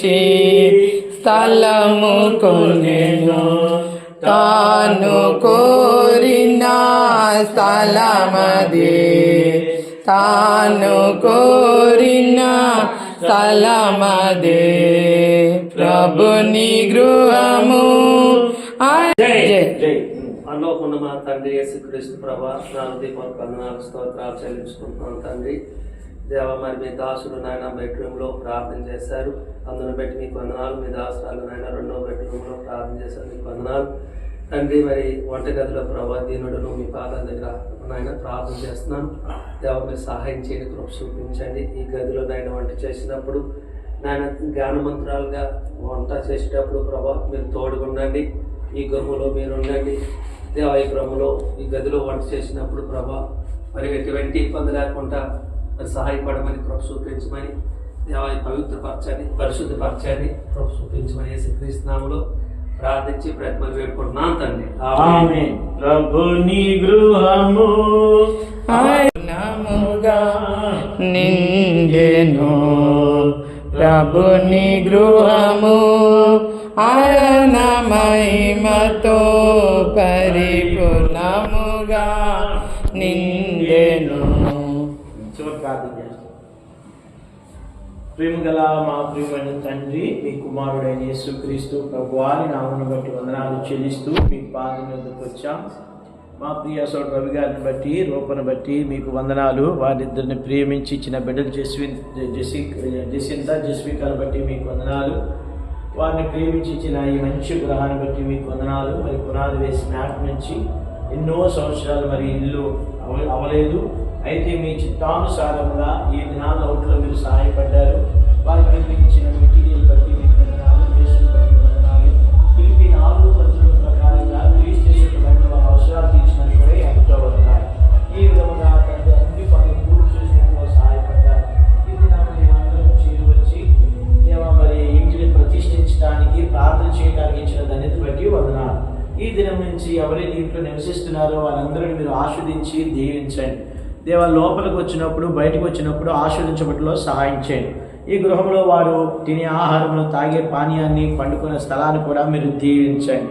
ఇచ్చి స్థలము కొనెను. తాను కోరిన స్థలమదే, తాను కోరిన స్థలమదే ప్రభుని గృహము. అన్నోకున్న మా తండ్రి యేసుక్రీస్తు ప్రభా, దీపాలు వందనాలు స్తోత్రాలు చెల్లించుకుంటున్నాను తండ్రి. దేవ, మరి మీ దాసుడు నాయన బెడ్రూమ్లో ప్రార్థన చేశారు, అందును బట్టి మీకు వందనాలు. మీ దాసురాలు నాయన రెండో బెడ్రూమ్లో ప్రార్థన చేశారు, మీకు వందనాలు తండ్రి. మరి వంటగదిలో ప్రభా దీనుడును మీ పాదాల దగ్గర నాయన ప్రార్థన చేస్తున్నాను. దేవ, మీరు సహాయం చేయని కృప చూపించండి. ఈ గదిలో నాయన వంట చేసినప్పుడు నాయన జ్ఞానమంత్రాలుగా వంట చేసేటప్పుడు ప్రభా మీరు తోడుగుండండి. ఈ గృహంలో మీరు ఉండండి దేవ. ఈ గృహంలో ఈ గదిలో వంట చేసినప్పుడు ప్రభా మరి ఎటువంటి ఇబ్బంది లేకుండా మరి సహాయపడమని కృప చూపించమని దేవ, పవిత్రపరచండి, పరిశుద్ధపరచండి, కృప చూపించమని యేసుక్రీస్తు నామములో ప్రార్థించి ప్రయత్నం వేడుకుంటున్నాను తండ్రి. ఆమేన్. ప్రభుని గృహము నముగా నిండెను, ప్రభుని గృహము ఆయన మహిమతో పరిపూర్ణముగా నిండెను. ప్రేమ గల మా ప్రియమైన తండ్రి, మీ కుమారుడైన యేసుక్రీస్తు ప్రభువాని నామమును బట్టి వందనాలు చెల్లిస్తూ మీ పాదం వద్దకు వచ్చాం. మా ప్రియ సోదరు రవి గారిని బట్టి, రూపను బట్టి మీకు వందనాలు. వారిద్దరిని ప్రేమించి ఇచ్చిన బిడ్డలు జస్వికాను బట్టి మీకు వందనాలు. వారిని ప్రేమించి ఇచ్చిన ఈ మంచి గృహాన్ని బట్టి మీకు వందనాలు. మరి పునాది వేసి నాటి నుంచి ఎన్నో సంవత్సరాలు మరి ఇల్లు అవలేదు. అయితే మీ చిత్తానుసారంగా ఈ దినాల అవుట్లో మీరు సహాయపడ్డారు. వారికి కల్పించిన మెటీరియల్ బట్టి మీకు వందనాలు. దేశం బట్టి వందనాలు. పిలిపి 4 పద్ధతుల ప్రకారంగా రిలీజ్ చేసేటువంటి వారి అవసరాలు తీర్చినట్టు కూడా ఎంతో వందనాలు. ఈ విధముగా తండ్రి అన్ని పనులు పూర్తి చేసినట్టుగా సహాయపడ్డారు. ఈ దినాన్ని మేమందరం చేరువచ్చి దేవ మరి ఇంటిని ప్రతిష్ఠించడానికి ప్రార్థన చేయడానికి ఇచ్చిన ధన్యత బట్టి వందనాలు. ఈ దినం నుంచి ఎవరైతే ఇంట్లో నివసిస్తున్నారో వారందరినీ మీరు ఆస్వాదించి దీవించండి. దేవ, లోపలికి వచ్చినప్పుడు బయటకు వచ్చినప్పుడు ఆస్వాదించబట్లో సహాయం చేయండి. ఈ గృహంలో వారు తినే ఆహారంలో తాగే పానీయాన్ని పండుకునే స్థలాన్ని కూడా మీరు దీవించండి.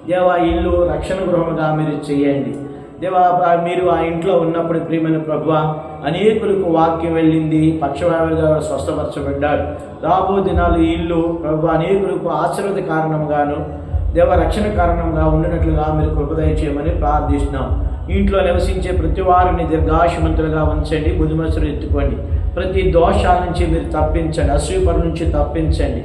దేవ, ఇల్లు రక్షణ గృహముగా మీరు చేయండి. దేవ, మీరు ఆ ఇంట్లో ఉన్నప్పుడు ప్రియమైన ప్రభువా అనేకులకు వాక్యం వెళ్ళింది, పక్షవాయువుగా స్వస్థపరచబడ్డారు. రాబో దినాలు ఈ ఇల్లు ప్రభు అనేకులకు ఆశీర్వాద కారణంగాను దేవ రక్షణ కారణంగా ఉండినట్లుగా మీరు కృపదయ చేయమని ప్రార్థిస్తున్నాం. ఇంట్లో నివసించే ప్రతి వారిని దీర్ఘాయుమంతులుగా ఉంచండి, బుద్ధిమంతులు ఎత్తుకోండి. ప్రతి దోషాల నుంచి మీరు తప్పించండి, అసూయపరుల నుంచి తప్పించండి.